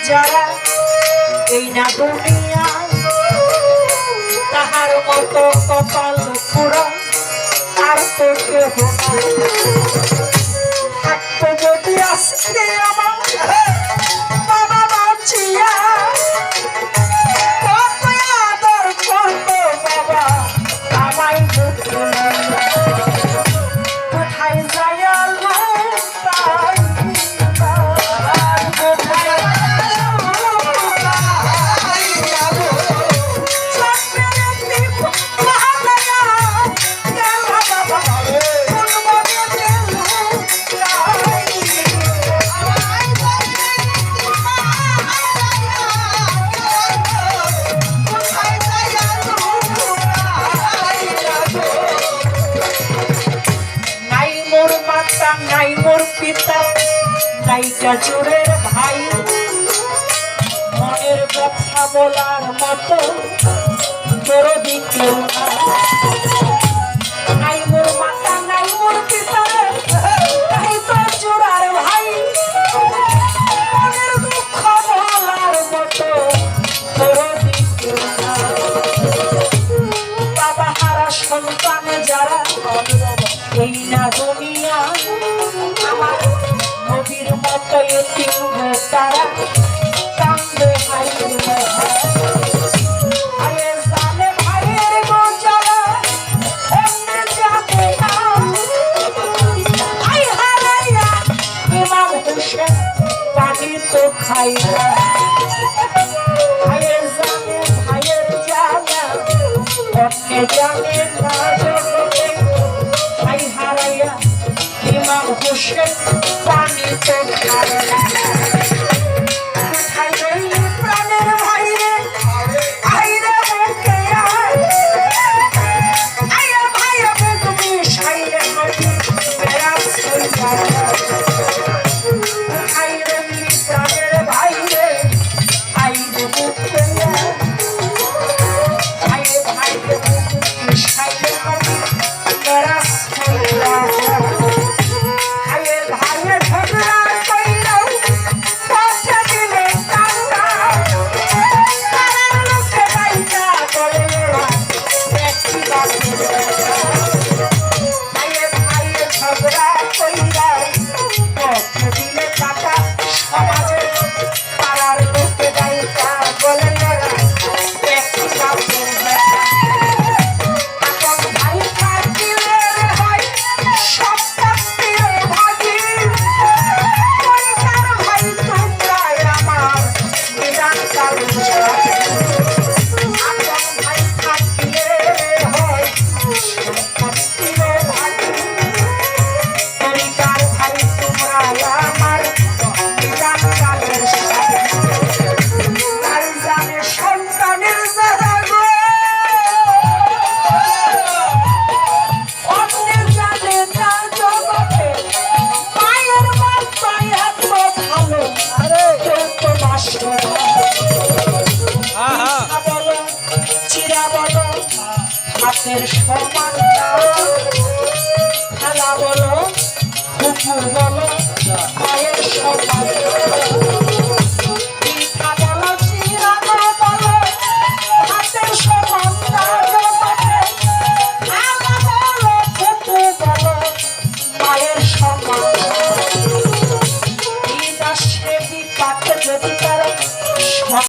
যারা এই না দুনিয়া তাহার মতো কপাল পুরা আর তো কেহ থাকতো যদি আজকে আমার বাবা বাঁচিয়া কত আদর করতো বাবা আমায় কোথায় যায় নাই মোর পিতা নাইকা চোরের ভাই মনের কথা বলার মতো তোর দিকে নাই মোর মাতা নাই মোর পিতা নাই তো চোরার ভাই মনের দুঃখ বলার মতো তোর দিকে বাবা হারা সন্তান যারা এই না দুনিয়া আমার নবীর মতো এতিম তারা কান্দে আরে জানে ভাইয়ের গো যারা অন্য যাবে না আই হারাইয়া ইমাম হোসেন পানি তো খাই না আরে জানে ভাইয়ের জানা অন্য জানে না জগতে আই হারাইয়া ইমাম হোসেন পানি তো খায় না কোথায় রইলি প্রাণের ভাইরে আইরে মুখে আয়া ভাইয়া তুমি সাইলে নদী বেড়াস কোথায় রইলি প্রাণের ভাইরে আইরে মুখে আয়ে ভাইরে তুমি সাইলে নদী বেড়াস হাতের সমান খেলা বলো কুকুর বলো মায়ের সমান